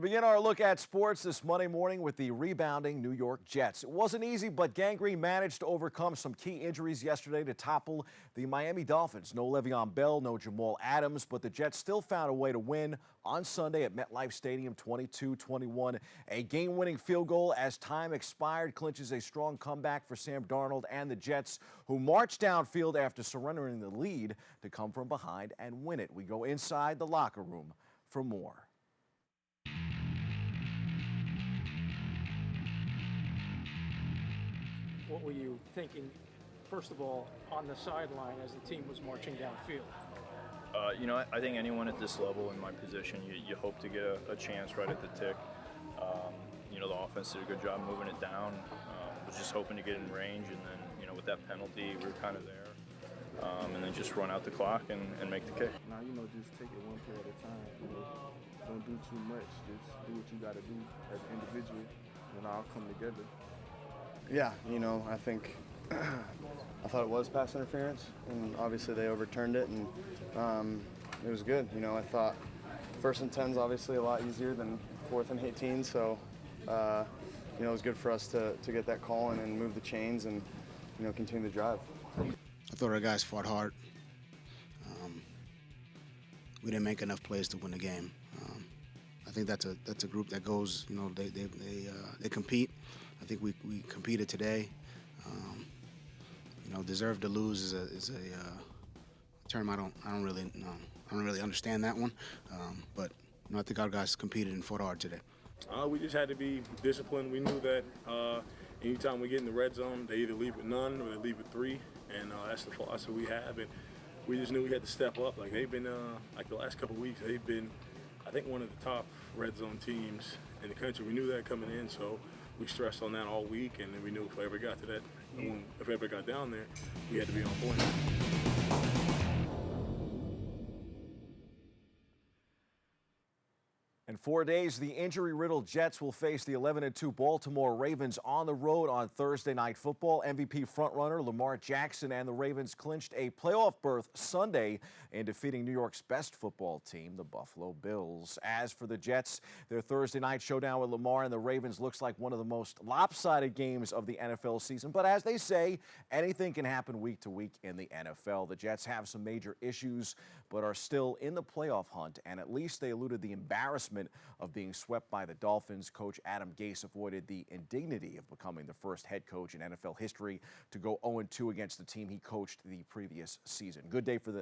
We begin our look at sports this Monday morning with the rebounding New York Jets. It wasn't easy, but Gang Green managed to overcome some key injuries yesterday to topple the Miami Dolphins. No Le'Veon Bell, no Jamal Adams, but the Jets still found a way to win on Sunday at MetLife Stadium 22-21. A game-winning field goal as time expired clinches a strong comeback for Sam Darnold and the Jets, who marched downfield after surrendering the lead to come from behind and win it. We go inside the locker room for more. What were you thinking, first of all, on the sideline as the team was marching downfield? I think anyone at this level in my position, you hope to get a chance right at the tick. The offense did a good job moving it down. Was just hoping to get in range, and then, with that penalty, we were kind of there. And then just run out the clock and make the kick. Now, just take it one play at a time. Don't do too much. Just do what you got to do as an individual, and all come together. Yeah, I think I thought it was pass interference, and obviously they overturned it, and it was good. I thought 1st and 10 is obviously a lot easier than 4th and 18, so it was good for us to get that call and move the chains and continue the drive. I thought our guys fought hard. We didn't make enough plays to win the game. I think that's a group that goes. They compete. I think we competed today. Deserve to lose is a term I don't really understand that one. But I think our guys competed and fought hard today. We just had to be disciplined. We knew that anytime we get in the red zone, they either leave with none or they leave with 3, and that's the philosophy we have. And we just knew we had to step up. Like they've been, the last couple of weeks, they've been, I think, one of the top red zone teams in the country. We knew that coming in, so we stressed on that all week, and then we knew if we ever got to that, if we ever got down there, we had to be on point. In 4 days, the injury-riddled Jets will face the 11-2 Baltimore Ravens on the road on Thursday Night Football. MVP frontrunner Lamar Jackson and the Ravens clinched a playoff berth Sunday in defeating New York's best football team, the Buffalo Bills. As for the Jets, their Thursday night showdown with Lamar and the Ravens looks like one of the most lopsided games of the NFL season. But as they say, anything can happen week to week in the NFL. The Jets have some major issues, but are still in the playoff hunt, and at least they eluded the embarrassment of being swept by the Dolphins. Coach Adam Gase avoided the indignity of becoming the first head coach in NFL history to go 0-2 against the team he coached the previous season. Good day for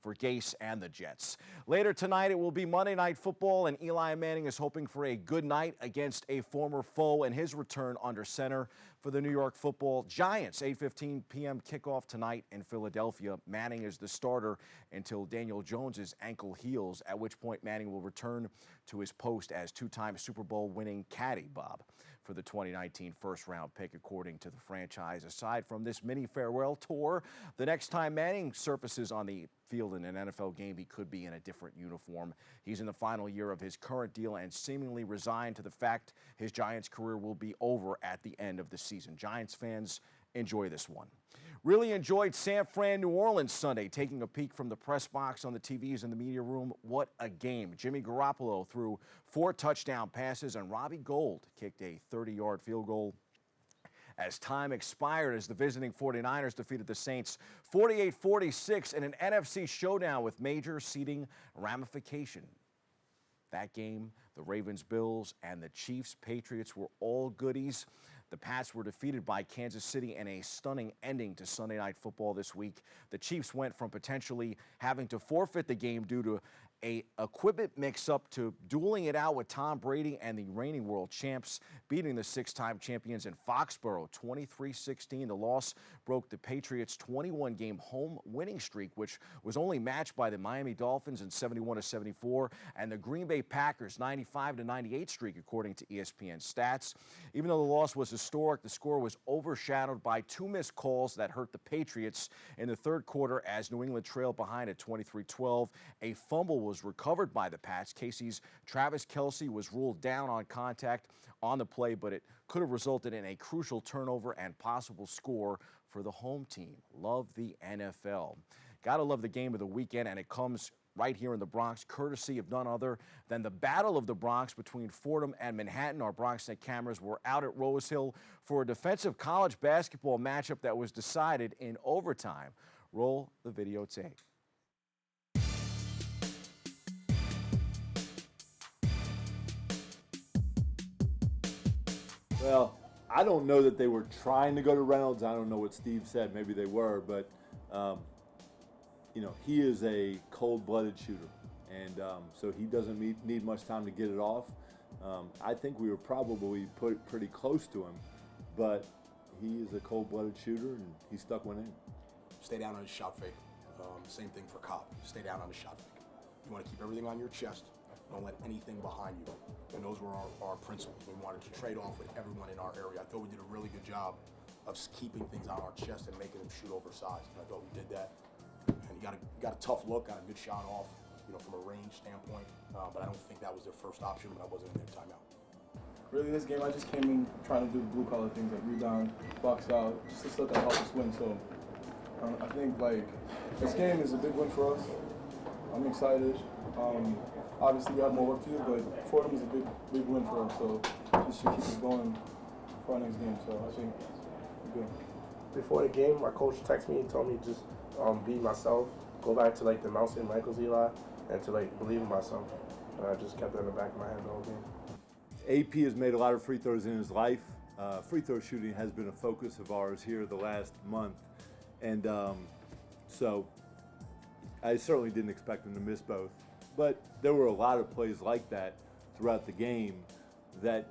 for Gase and the Jets. Later tonight, it will be Monday Night Football, and Eli Manning is hoping for a good night against a former foe and his return under center for the New York Football Giants. 8:15 p.m. kickoff tonight in Philadelphia. Manning is the starter until Daniel Jones's ankle heals, at which point Manning will return to his post as two-time Super Bowl winning caddy, Bob, for the 2019 first-round pick, according to the franchise. Aside from this mini farewell tour, the next time Manning surfaces on the field in an NFL game, he could be in a different uniform. He's in the final year of his current deal and seemingly resigned to the fact his Giants career will be over at the end of the season. Giants fans, enjoy this one. Really enjoyed San Fran, New Orleans Sunday. Taking a peek from the press box on the TVs in the media room, what a game. Jimmy Garoppolo threw 4 touchdown passes, and Robbie Gould kicked a 30-yard field goal as time expired as the visiting 49ers defeated the Saints 48-46 in an NFC showdown with major seeding ramification. That game, the Ravens, Bills, and the Chiefs, Patriots were all goodies. The Pats were defeated by Kansas City in a stunning ending to Sunday Night Football this week. The Chiefs went from potentially having to forfeit the game due to a equipment mix-up to dueling it out with Tom Brady and the reigning world champs, beating the 6-time champions in Foxborough 23-16. The loss broke the Patriots' 21-game home winning streak, which was only matched by the Miami Dolphins in 71-74 and the Green Bay Packers' 95-98 streak, according to ESPN stats. Even though the loss was historic, the score was overshadowed by 2 missed calls that hurt the Patriots in the third quarter as New England trailed behind at 23-12. A fumble was recovered by the Pats. Casey's Travis Kelce was ruled down on contact on the play, but it could have resulted in a crucial turnover and possible score for the home team. Love the NFL. Gotta love the game of the weekend, and it comes right here in the Bronx, courtesy of none other than the Battle of the Bronx between Fordham and Manhattan. Our BronxNet cameras were out at Rose Hill for a defensive college basketball matchup that was decided in overtime. Roll the videotape. Well, I don't know that they were trying to go to Reynolds. I don't know what Steve said. Maybe they were, but you know, he is a cold-blooded shooter, and so he doesn't need much time to get it off. I think we were probably put pretty close to him, but he is a cold-blooded shooter, and he stuck one in. Stay down on his shot fake. Same thing for Cobb. Stay down on the shot fake. You want to keep everything on your chest. Don't let anything behind you. And those were our principles. We wanted to trade off with everyone in our area. I thought we did a really good job of keeping things on our chest and making them shoot oversized. And I thought we did that. And he got a tough look, got a good shot off, you know, from a range standpoint. But I don't think that was their first option, but I wasn't in their timeout. Really, this game, I just came in trying to do blue-collar things like rebound, box out, just to stuff that help us win. So I think, like, this game is a big win for us. I'm excited. Obviously, we have more work to do, but Fordham is a big win for us. So this should keep us going for our next game. So I think we're good. Before the game, my coach texted me and told me to just be myself, go back to like the Mouse and Michael's Eli, and to like believe in myself. And I just kept that in the back of my head the whole game. AP has made a lot of free throws in his life. Free throw shooting has been a focus of ours here the last month, and so I certainly didn't expect him to miss both. But there were a lot of plays like that throughout the game that,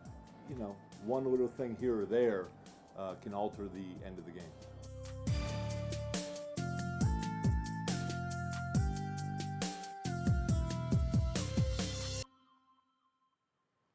you know, one little thing here or there can alter the end of the game.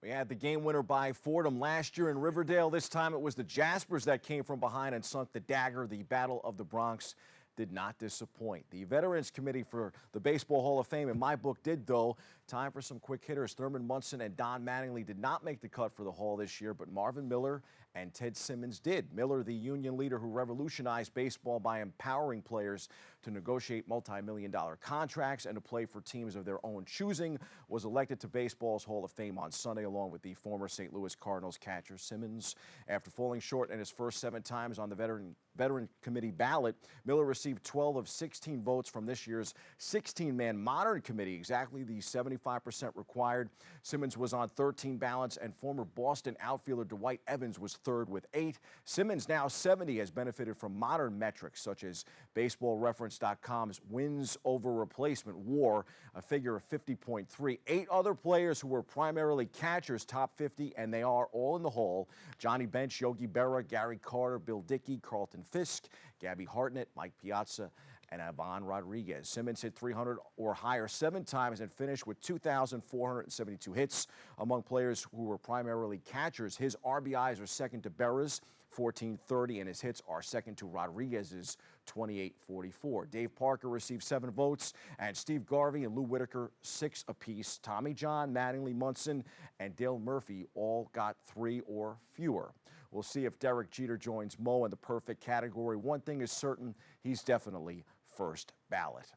We had the game winner by Fordham last year in Riverdale. This time it was the Jaspers that came from behind and sunk the dagger. The Battle of the Bronx did not disappoint. The Veterans Committee for the Baseball Hall of Fame, in my book, did, though. Time for some quick hitters. Thurman Munson and Don Mattingly did not make the cut for the Hall this year, but Marvin Miller and Ted Simmons did. Miller, the union leader who revolutionized baseball by empowering players to negotiate multi-million-dollar contracts and to play for teams of their own choosing, was elected to Baseball's Hall of Fame on Sunday, along with the former St. Louis Cardinals catcher Simmons. After falling short in his first 7 times on the Veteran Committee ballot, Miller received 12 of 16 votes from this year's 16-man Modern Committee, exactly the 75% required. Simmons was on 13 ballots, and former Boston outfielder Dwight Evans was third with 8. Simmons, now 70, has benefited from modern metrics such as BaseballReference.com's wins over replacement WAR, a figure of 50.3. 8 other players who were primarily catchers top 50, and they are all in the Hall. Johnny Bench, Yogi Berra, Gary Carter, Bill Dickey, Carlton Fisk, Gabby Hartnett, Mike Piazza, and Ivan Rodriguez. Simmons hit 300 or higher 7 times and finished with 2,472 hits. Among players who were primarily catchers, his RBIs are second to Berra's, 1430, and his hits are second to Rodriguez's, 2844. Dave Parker received 7 votes, and Steve Garvey and Lou Whitaker 6 apiece. Tommy John, Mattingly, Munson, and Dale Murphy all got 3 or fewer. We'll see if Derek Jeter joins Mo in the perfect category. One thing is certain, he's definitely first ballot.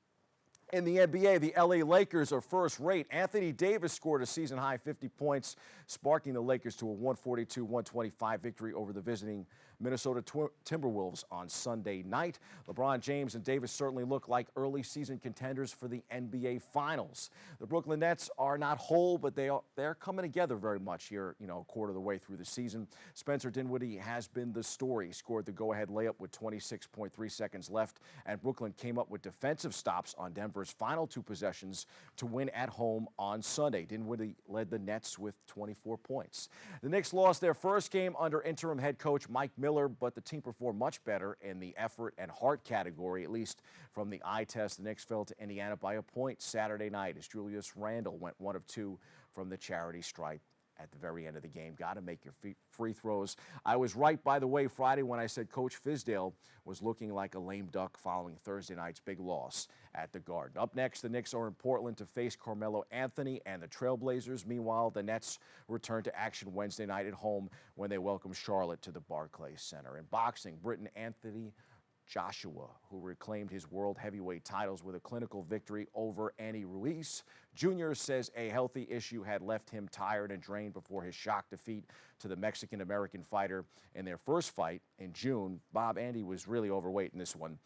In the NBA, the LA Lakers are first rate. Anthony Davis scored a season-high 50 points, sparking the Lakers to a 142-125 victory over the visiting Minnesota Timberwolves on Sunday night. LeBron James and Davis certainly look like early season contenders for the NBA Finals. The Brooklyn Nets are not whole, but they're coming together very much here, you know, a quarter of the way through the season. Spencer Dinwiddie has been the story. He scored the go-ahead layup with 26.3 seconds left, and Brooklyn came up with defensive stops on Denver's final 2 possessions to win at home on Sunday. Dinwiddie led the Nets with 24 points. The Knicks lost their first game under interim head coach Mike Miller, but the team performed much better in the effort and heart category, at least from the eye test. The Knicks fell to Indiana by a point Saturday night as Julius Randle went 1 of 2 from the charity stripe at the very end of the game. Got to make your free throws. I was right, by the way, Friday when I said Coach Fizdale was looking like a lame duck following Thursday night's big loss at the Garden. Up next, the Knicks are in Portland to face Carmelo Anthony and the Trailblazers. Meanwhile, the Nets return to action Wednesday night at home when they welcome Charlotte to the Barclays Center. In boxing, Britain Anthony Joshua, who reclaimed his world heavyweight titles with a clinical victory over Andy Ruiz. Jr. says a healthy issue had left him tired and drained before his shock defeat to the Mexican-American fighter in their first fight in June. Andy was really overweight in this one.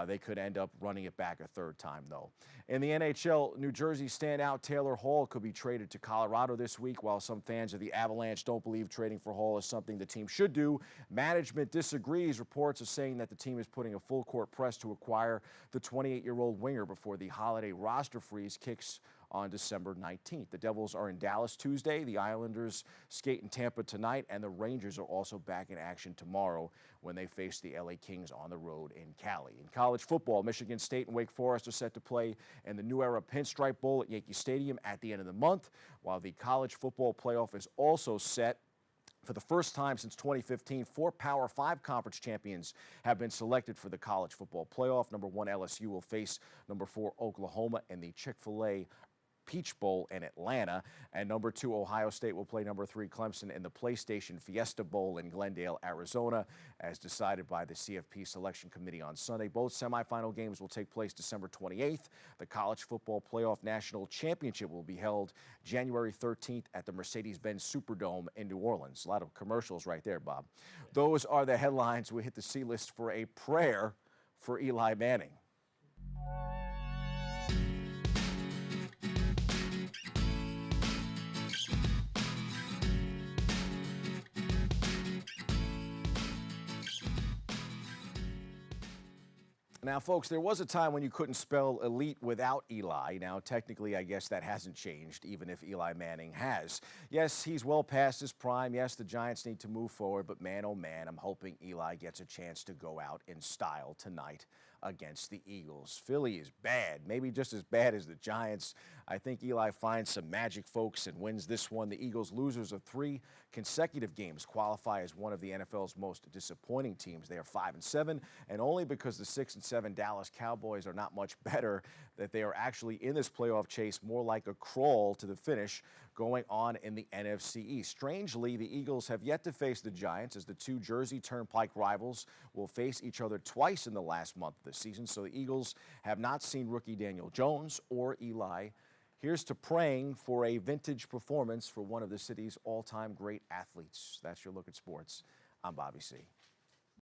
They could end up running it back a third time, though. In the NHL, New Jersey standout Taylor Hall could be traded to Colorado this week. While some fans of the Avalanche don't believe trading for Hall is something the team should do, management disagrees. Reports are saying that the team is putting a full-court press to acquire the 28-year-old winger before the holiday roster freeze kicks on December 19th. The Devils are in Dallas Tuesday, the Islanders skate in Tampa tonight, and the Rangers are also back in action tomorrow when they face the LA Kings on the road in Cali. In college football, Michigan State and Wake Forest are set to play in the New Era Pinstripe Bowl at Yankee Stadium at the end of the month, while the college football playoff is also set. For the first time since 2015, 4 Power 5 conference champions have been selected for the college football playoff. Number 1 LSU will face number 4 Oklahoma in the Chick-fil-A Peach Bowl in Atlanta, and number 2 Ohio State will play number 3 Clemson in the PlayStation Fiesta Bowl in Glendale, Arizona, as decided by the CFP Selection Committee on Sunday. Both semifinal games will take place December 28th. The College Football Playoff National Championship will be held January 13th at the Mercedes-Benz Superdome in New Orleans. A lot of commercials right there, Bob. Those are the headlines. We hit the C-list for a prayer for Eli Manning. Now, folks, there was a time when you couldn't spell elite without Eli. Now, technically, I guess that hasn't changed, even if Eli Manning has. Yes, he's well past his prime. Yes, the Giants need to move forward, but man, oh man, I'm hoping Eli gets a chance to go out in style tonight against the Eagles. Philly is bad, maybe just as bad as the Giants. I think Eli finds some magic, folks, and wins this one. The Eagles, losers of 3 consecutive games, qualify as one of the NFL's most disappointing teams. They are 5-7, and only because the 6-7 Dallas Cowboys are not much better that they are actually in this playoff chase, more like a crawl to the finish going on in the NFC East. Strangely, the Eagles have yet to face the Giants, as the 2 Jersey Turnpike rivals will face each other twice in the last month of the season. So the Eagles have not seen rookie Daniel Jones or Eli. Here's to praying for a vintage performance for one of the city's all-time great athletes. That's your look at sports. I'm Bobby C.